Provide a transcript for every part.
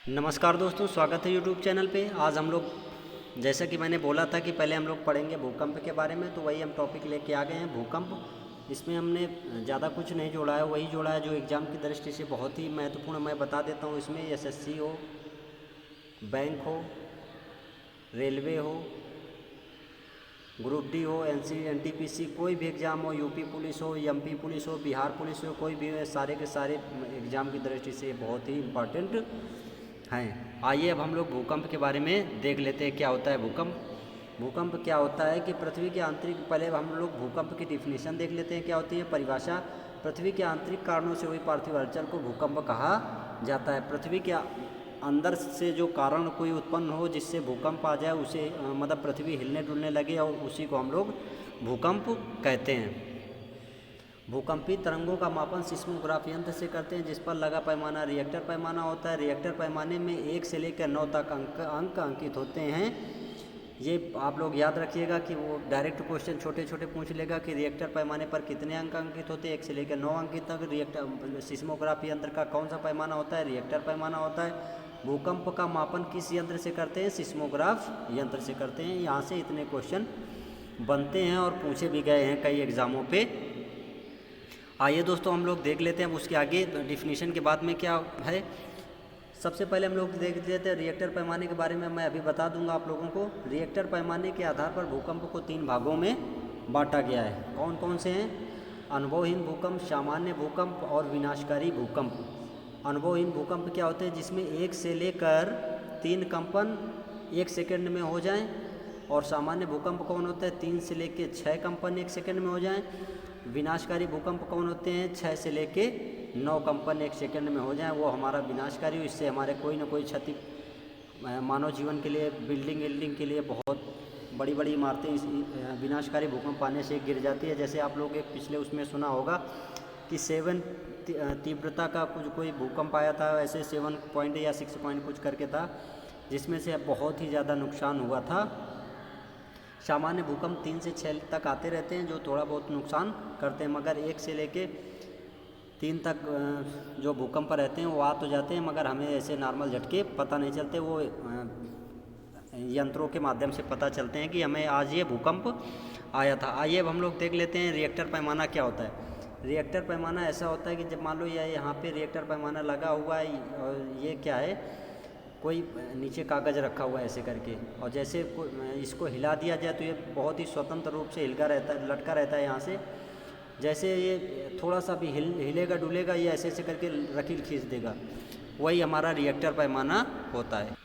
नमस्कार दोस्तों, स्वागत है यूट्यूब चैनल पे। आज हम लोग, जैसा कि मैंने बोला था कि पहले हम लोग पढ़ेंगे भूकंप के बारे में, तो वही हम टॉपिक लेके आ गए हैं, भूकंप। इसमें हमने ज़्यादा कुछ नहीं जोड़ा है, वही जोड़ा है जो एग्ज़ाम की दृष्टि से बहुत ही महत्वपूर्ण। मैं बता देता हूँ, इसमें एसएससी हो, बैंक हो, रेलवे हो, ग्रुप डी हो, एनटीपीसी, कोई भी एग्ज़ाम हो, यूपी पुलिस हो, एमपी पुलिस हो, बिहार पुलिस हो, कोई भी हो, सारे के सारे एग्ज़ाम की दृष्टि से बहुत ही इम्पॉर्टेंट हैं। आइए अब हम लोग भूकंप के बारे में देख लेते हैं क्या होता है भूकंप। भूकंप क्या होता है कि पृथ्वी के आंतरिक, पहले हम लोग भूकंप की डिफिनीशन देख लेते हैं क्या होती है, परिभाषा। पृथ्वी के आंतरिक कारणों से हुई पार्थिव हलचल को भूकंप कहा जाता है। पृथ्वी के अंदर से जो कारण कोई उत्पन्न हो जिससे भूकंप आ जाए, उसे मतलब पृथ्वी हिलने डुलने लगे, और उसी को हम लोग भूकंप कहते हैं। भूकंपी तरंगों का मापन सिस्मोग्राफ यंत्र से करते हैं, जिस पर लगा पैमाना रिएक्टर पैमाना होता है। रिएक्टर पैमाने में 1 से लेकर 9 तक अंक अंकित होते हैं। ये आप लोग याद रखिएगा कि वो डायरेक्ट क्वेश्चन छोटे छोटे पूछ लेगा कि रिएक्टर पैमाने पर कितने अंक अंकित होते हैं। 1 से लेकर 9 अंक तक रिएक्टर सिस्मोग्राफी यंत्र का कौन सा पैमाना होता है, रिएक्टर पैमाना होता है। भूकंप का मापन किस यंत्र से करते हैं, सिस्मोग्राफ यंत्र से करते हैं। यहाँ से इतने क्वेश्चन बनते हैं और पूछे भी गए हैं कई एग्जामों पे। आइए दोस्तों हम लोग देख लेते हैं अब उसके आगे डिफिनीशन के बाद में क्या है। सबसे पहले हम लोग देख लेते हैं रिएक्टर पैमाने के बारे में। मैं अभी बता दूंगा आप लोगों को। रिएक्टर पैमाने के आधार पर भूकंप को 3 भागों में बांटा गया है। कौन कौन से हैं? अनुभवहीन भूकंप, सामान्य भूकंप और विनाशकारी भूकंप। अनुभवहीन भूकंप क्या होते हैं? जिसमें 1 से लेकर 3 कंपन 1 सेकंड में हो जाएं। और सामान्य भूकंप कौन होता है? 3 से लेकर 6 कंपन 1 सेकंड में हो जाएं। विनाशकारी भूकंप कौन होते हैं? 6 से लेके 9 कंपन 1 सेकंड में हो जाए, वो हमारा विनाशकारी हो। इससे हमारे कोई ना कोई क्षति मानव जीवन के लिए, बिल्डिंग के लिए बहुत बड़ी बड़ी इमारतें इस विनाशकारी भूकंप आने से गिर जाती है। जैसे आप लोग एक पिछले उसमें सुना होगा कि 7 तीव्रता का कुछ कोई भूकंप आया था, ऐसे 7 पॉइंट या 6 पॉइंट कुछ करके था, जिसमें से बहुत ही ज़्यादा नुकसान हुआ था। सामान्य भूकंप 3 से 6 तक आते रहते हैं, जो थोड़ा बहुत नुकसान करते हैं, मगर 1 से लेके 3 तक जो भूकंप रहते हैं वो आ तो जाते हैं, मगर हमें ऐसे नॉर्मल झटके पता नहीं चलते। वो यंत्रों के माध्यम से पता चलते हैं कि हमें आज ये भूकंप आया था। आइए अब हम लोग देख लेते हैं रिएक्टर पैमाना क्या होता है। रिएक्टर पैमाना ऐसा होता है कि जब मान लो ये यहाँ पे रिएक्टर पैमाना लगा हुआ है, और ये क्या है, कोई नीचे कागज़ रखा हुआ है ऐसे करके, और जैसे इसको हिला दिया जाए तो ये बहुत ही स्वतंत्र रूप से हिलका रहता है, लटका रहता है यहाँ से। जैसे ये थोड़ा सा भी हिलेगा डुलेगा, ये ऐसे ऐसे करके लकीर खींच देगा। वही हमारा रिएक्टर पैमाना होता है।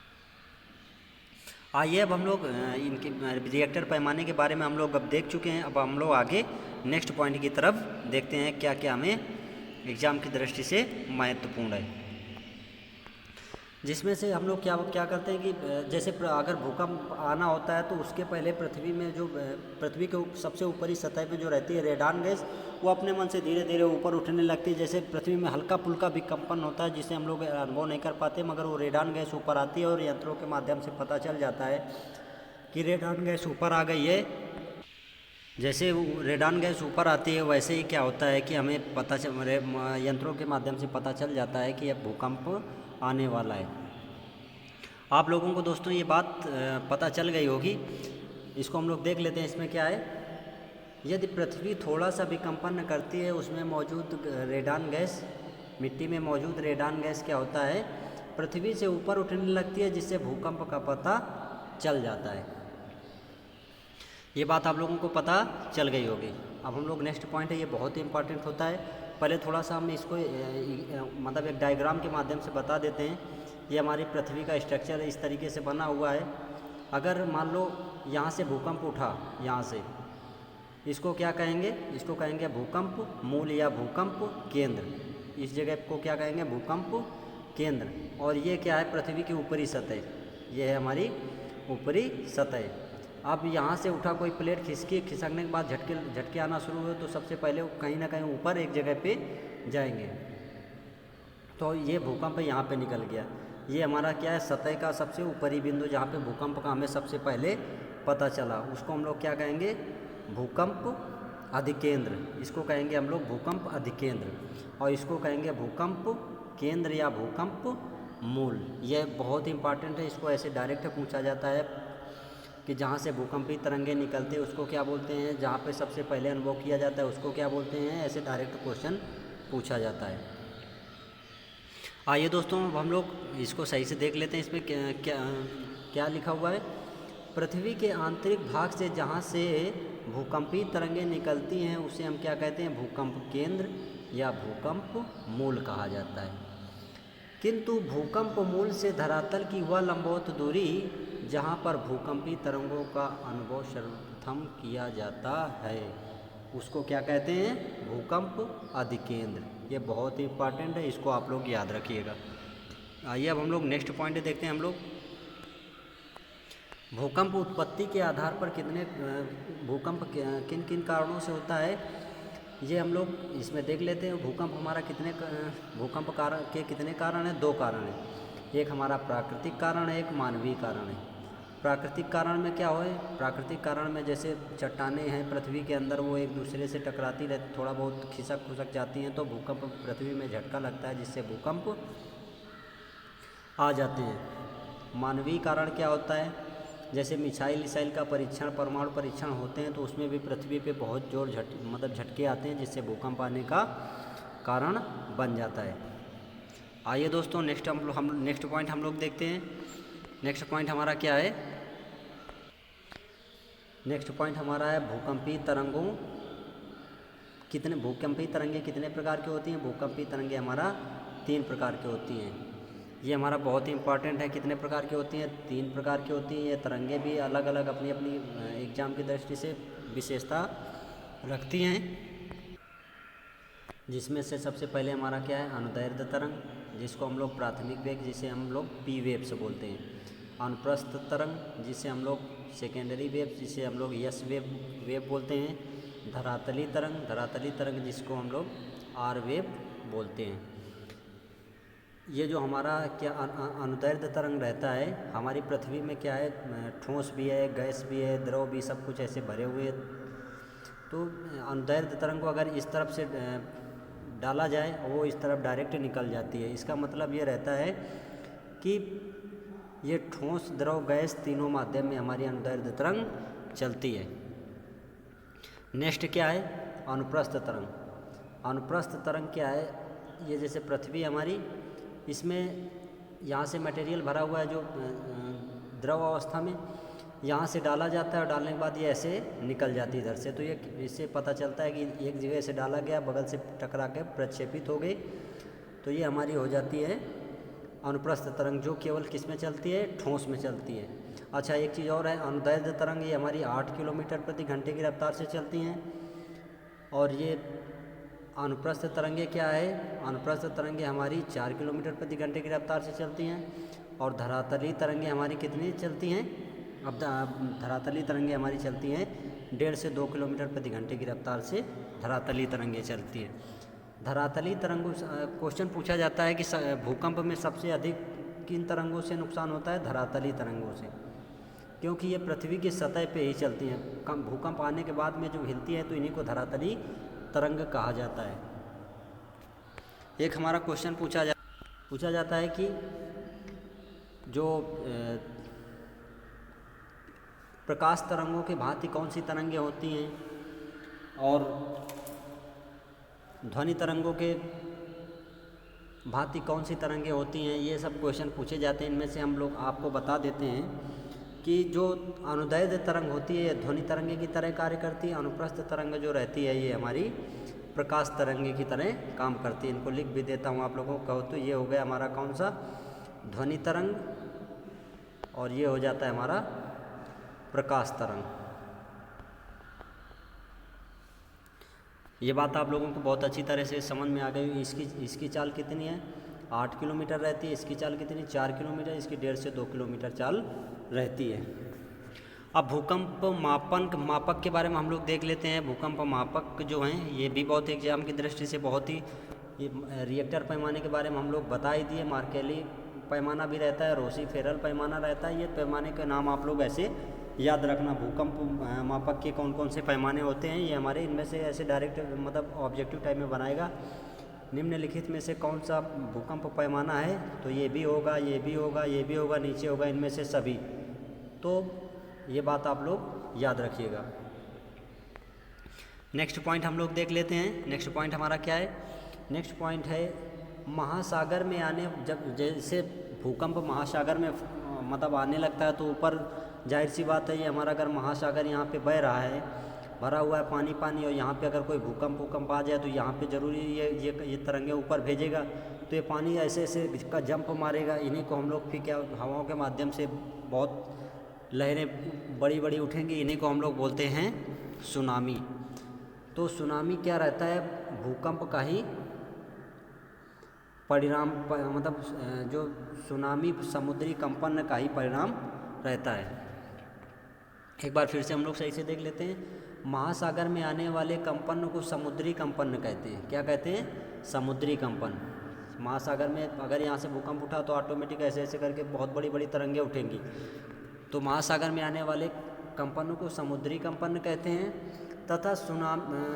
आइए अब हम लोग इनके रिएक्टर पैमाने के बारे में हम लोग अब देख चुके हैं। अब हम लोग आगे नेक्स्ट पॉइंट की तरफ देखते हैं क्या क्या हमें एग्ज़ाम की दृष्टि से महत्वपूर्ण है। जिसमें से हम लोग क्या क्या करते हैं कि जैसे अगर भूकंप आना होता है तो उसके पहले पृथ्वी में जो पृथ्वी के सबसे ऊपरी सतह पे जो रहती है रेडान गैस, वो अपने मन से धीरे धीरे ऊपर उठने लगती है। जैसे पृथ्वी में हल्का फुल्का विकम्पन होता है जिसे हम लोग अनुभव नहीं कर पाते, मगर वो रेडान गैस ऊपर आती है और यंत्रों के माध्यम से पता चल जाता है कि रेडान गैस ऊपर आ गई है। जैसे रेडान गैस ऊपर आती है, वैसे ही क्या होता है कि हमें पता यंत्रों के माध्यम से पता चल जाता है कि अब भूकंप आने वाला है। आप लोगों को दोस्तों ये बात पता चल गई होगी। इसको हम लोग देख लेते हैं। इसमें क्या है, यदि पृथ्वी थोड़ा सा भी कंपन करती है, उसमें मौजूद रेडान गैस, मिट्टी में मौजूद रेडान गैस क्या होता है, पृथ्वी से ऊपर उठने लगती है, जिससे भूकंप का पता चल जाता है। ये बात आप लोगों को पता चल गई होगी। अब हम लोग नेक्स्ट पॉइंट है, ये बहुत ही इंपॉर्टेंट होता है। पहले थोड़ा सा हम इसको मतलब एक डायग्राम के माध्यम से बता देते हैं। ये हमारी पृथ्वी का स्ट्रक्चर इस तरीके से बना हुआ है। अगर मान लो यहाँ से भूकंप उठा, यहाँ से, इसको क्या कहेंगे, इसको कहेंगे भूकंप मूल या भूकंप केंद्र। इस जगह को क्या कहेंगे, भूकंप केंद्र। और ये क्या है, पृथ्वी की ऊपरी सतह, ये है हमारी ऊपरी सतह। अब यहाँ से उठा कोई प्लेट खिसकने के बाद झटके आना शुरू हुए, तो सबसे पहले कहीं ना कहीं ऊपर एक जगह पे जाएंगे। तो ये भूकंप यहाँ पे निकल गया। ये हमारा क्या है, सतह का सबसे ऊपरी बिंदु, जहाँ पे भूकंप का हमें सबसे पहले पता चला, उसको हम लोग क्या कहेंगे, भूकंप अधिकेंद्र। इसको कहेंगे हम लोग भूकंप अधिकेंद्र, और इसको कहेंगे भूकंप केंद्र या भूकंप मूल, यह बहुत इंपॉर्टेंट है। इसको ऐसे डायरेक्ट पूछा जाता है कि जहाँ से भूकंपीय तरंगे निकलते हैं उसको क्या बोलते हैं, जहाँ पे सबसे पहले अनुभव किया जाता है उसको क्या बोलते हैं, ऐसे डायरेक्ट क्वेश्चन पूछा जाता है। आइए दोस्तों, अब हम लोग इसको सही से देख लेते हैं। इसमें क्या क्या क्या लिखा हुआ है। पृथ्वी के आंतरिक भाग से जहाँ से भूकंपीय तरंगें निकलती हैं उसे हम क्या कहते हैं, भूकंप केंद्र या भूकंप मूल कहा जाता है। किंतु भूकंप मूल से धरातल की वह लंबवत दूरी जहाँ पर भूकंपीय तरंगों का अनुभव सर्वप्रथम किया जाता है उसको क्या कहते हैं, भूकंप अधिकेंद्र। ये बहुत ही इंपॉर्टेंट है, इसको आप लोग याद रखिएगा। आइए अब हम लोग नेक्स्ट पॉइंट देखते हैं। हम लोग भूकंप उत्पत्ति के आधार पर कितने भूकंप किन किन कारणों से होता है, ये हम लोग इसमें देख लेते हैं। भूकंप हमारा भूकंप कारण के कितने कारण हैं, 2 कारण हैं। एक हमारा प्राकृतिक कारण है, एक मानवीय कारण है। प्राकृतिक कारण में क्या होए, प्राकृतिक कारण में जैसे चट्टानें हैं पृथ्वी के अंदर, वो एक दूसरे से टकराती रहती, थोड़ा बहुत खिसक खुसक जाती हैं तो भूकंप पृथ्वी में झटका लगता है जिससे भूकंप आ जाते हैं। मानवीय कारण क्या होता है, जैसे मिसाइल का परीक्षण, परमाणु परीक्षण होते हैं तो उसमें भी पृथ्वी पे बहुत जोर झटके आते हैं जिससे भूकंप आने का कारण बन जाता है। आइए दोस्तों नेक्स्ट पॉइंट हम लोग देखते हैं। नेक्स्ट पॉइंट हमारा क्या है, नेक्स्ट पॉइंट हमारा है भूकंपीय तरंगें कितने प्रकार की होती हैं। भूकंपीय तरंगें हमारा 3 प्रकार की होती हैं। ये हमारा बहुत ही इंपॉर्टेंट है। कितने प्रकार की होती हैं, 3 प्रकार की होती हैं। ये तरंगें भी अलग अलग अपनी अपनी एग्जाम की दृष्टि से विशेषता रखती हैं, जिसमें से सबसे पहले हमारा क्या है, अनुदैर्ध्य तरंग, जिसको हम लोग प्राथमिक वेग जिसे हम लोग पी वेव से बोलते हैं। अनुप्रस्थ तरंग जिसे हम लोग सेकेंडरी वेव जिसे हम लोग यस वेव बोलते हैं। धरातली तरंग जिसको हम लोग आर वेव बोलते हैं। ये जो हमारा क्या अनुदैर्ध्य तरंग रहता है, हमारी पृथ्वी में क्या है, ठोस भी है, गैस भी है, द्रव भी, सब कुछ ऐसे भरे हुए। तो अनुदैर्ध्य तरंग को अगर इस तरफ से डाला जाए वो इस तरफ डायरेक्ट निकल जाती है। इसका मतलब ये रहता है कि ये ठोस, द्रव, गैस तीनों माध्यम में हमारी अनुदैर्ध्य तरंग चलती है। नेक्स्ट क्या है, अनुप्रस्थ तरंग। अनुप्रस्थ तरंग क्या है, ये जैसे पृथ्वी हमारी, इसमें यहाँ से मटेरियल भरा हुआ है जो द्रव अवस्था में, यहाँ से डाला जाता है और डालने के बाद ये ऐसे निकल जाती है इधर से। तो ये इससे पता चलता है कि एक जगह से डाला गया, बगल से टकरा के प्रक्षेपित हो गई, तो ये हमारी हो जाती है अनुप्रस्थ तरंग, जो केवल किस में चलती है, ठोस में चलती है। अच्छा, एक चीज़ और है, अनुदैर्ध्य तरंग, ये हमारी 8 किलोमीटर प्रति घंटे की रफ्तार से चलती हैं। और ये अनुप्रस्थ तरंगे क्या है, अनुप्रस्थ तरंगे हमारी 4 किलोमीटर प्रति घंटे की रफ्तार से चलती हैं। और धरातली तरंगे हमारी कितनी चलती हैं, अब धरातली तरंगे हमारी चलती हैं 1.5 से 2 किलोमीटर प्रति घंटे की रफ्तार से धरातली तरंगे चलती हैं। धरातली तरंगों क्वेश्चन पूछा जाता है कि भूकंप में सबसे अधिक किन तरंगों से नुकसान होता है, धरातली तरंगों से, क्योंकि ये पृथ्वी की सतह पे ही चलती हैं। भूकंप आने के बाद में जो हिलती है तो इन्हीं को धरातली तरंग कहा जाता है। एक हमारा क्वेश्चन पूछा जाता है कि जो प्रकाश तरंगों के भांति कौन सी तरंगें होती हैं और ध्वनि तरंगों के भांति कौन सी तरंगें होती हैं, ये सब क्वेश्चन पूछे जाते हैं। इनमें से हम लोग आपको बता देते हैं कि जो अनुदैर्ध्य तरंग होती है ये ध्वनि तरंगे की तरह कार्य करती है। अनुप्रस्थ तरंग जो रहती है ये हमारी प्रकाश तरंगे की तरह काम करती है। इनको लिख भी देता हूँ आप लोगों को, कहो तो ये हो गया हमारा कौन सा, ध्वनि तरंग, और ये हो जाता है हमारा प्रकाश तरंग। ये बात आप लोगों को बहुत अच्छी तरह से समझ में आ गई। इसकी चाल कितनी है, 8 किलोमीटर रहती है। इसकी चाल कितनी, 4 किलोमीटर। इसकी 1.5 से 2 किलोमीटर चाल रहती है। अब भूकंप मापक के बारे में हम लोग देख लेते हैं। भूकंप मापक जो हैं ये भी बहुत एग्जाम की दृष्टि से बहुत ही, ये रिएक्टर पैमाने के बारे में हम लोग बता ही दिए। मार्केली पैमाना भी रहता है, रोसी फेरल पैमाना रहता है। ये पैमाने के नाम आप लोग ऐसे याद रखना। भूकंप मापक के कौन कौन से पैमाने होते हैं ये हमारे, इनमें से ऐसे डायरेक्ट मतलब ऑब्जेक्टिव टाइप में बनाएगा निम्नलिखित में से कौन सा भूकंप पैमाना है? तो ये भी होगा, ये भी होगा, ये भी होगा, नीचे होगा, इनमें से सभी। तो ये बात आप लोग याद रखिएगा। नेक्स्ट पॉइंट हम लोग देख लेते हैं। नेक्स्ट पॉइंट हमारा क्या है? नेक्स्ट पॉइंट है महासागर में आने, जब जैसे भूकंप महासागर में मतलब आने लगता है तो ऊपर जाहिर सी बात है, ये हमारा अगर महासागर यहाँ पे बह रहा है, भरा हुआ है पानी पानी, और यहाँ पे अगर कोई भूकंप आ जाए तो यहाँ पे ज़रूरी ये तरंगे ऊपर भेजेगा, तो ये पानी ऐसे ऐसे इसका जंप मारेगा। इन्हीं को हम लोग फिर क्या हवाओं के माध्यम से बहुत लहरें बड़ी बड़ी उठेंगी, इन्हीं को हम लोग बोलते हैं सुनामी। तो सुनामी क्या रहता है? भूकंप का ही परिणाम, मतलब जो सुनामी समुद्री कंपन का ही परिणाम रहता है। एक बार फिर से हम लोग सही से देख लेते हैं। महासागर में आने वाले कंपन को समुद्री कंपन कहते हैं। क्या कहते हैं? समुद्री कंपन। महासागर में अगर यहाँ से भूकंप उठा तो ऑटोमेटिक ऐसे ऐसे करके बहुत बड़ी बड़ी तरंगें उठेंगी। तो महासागर में आने वाले कंपनों को समुद्री कंपन कहते हैं, तथा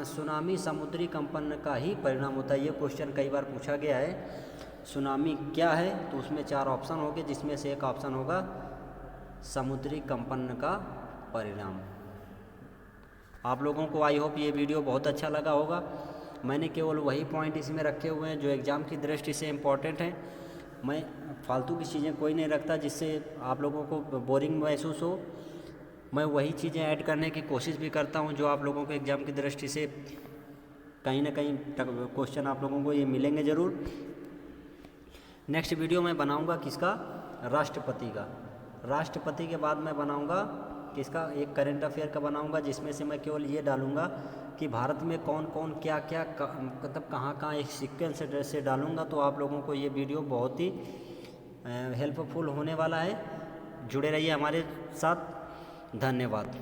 सुनामी समुद्री कंपन का ही परिणाम होता है। ये क्वेश्चन कई बार पूछा गया है। सुनामी क्या है? तो उसमें 4 ऑप्शन होंगे, जिसमें से एक ऑप्शन होगा समुद्री कंपन का परिणाम। आप लोगों को आई होप ये वीडियो बहुत अच्छा लगा होगा। मैंने केवल वही पॉइंट इसमें रखे हुए हैं जो एग्ज़ाम की दृष्टि से इम्पॉर्टेंट हैं। मैं फालतू की चीज़ें कोई नहीं रखता जिससे आप लोगों को बोरिंग महसूस हो। मैं वही चीज़ें ऐड करने की कोशिश भी करता हूं जो आप लोगों को एग्ज़ाम की दृष्टि से कहीं ना कहीं क्वेश्चन आप लोगों को ये मिलेंगे ज़रूर। नेक्स्ट वीडियो मैं बनाऊंगा किसका? राष्ट्रपति का। राष्ट्रपति के बाद मैं बनाऊंगा किसका? एक करंट अफेयर का बनाऊंगा, जिसमें से मैं केवल ये डालूंगा कि भारत में कौन कौन क्या क्या मतलब कहाँ कहाँ एक सीक्वेंस से डालूंगा। तो आप लोगों को ये वीडियो बहुत ही हेल्पफुल होने वाला है। जुड़े रहिए हमारे साथ। धन्यवाद।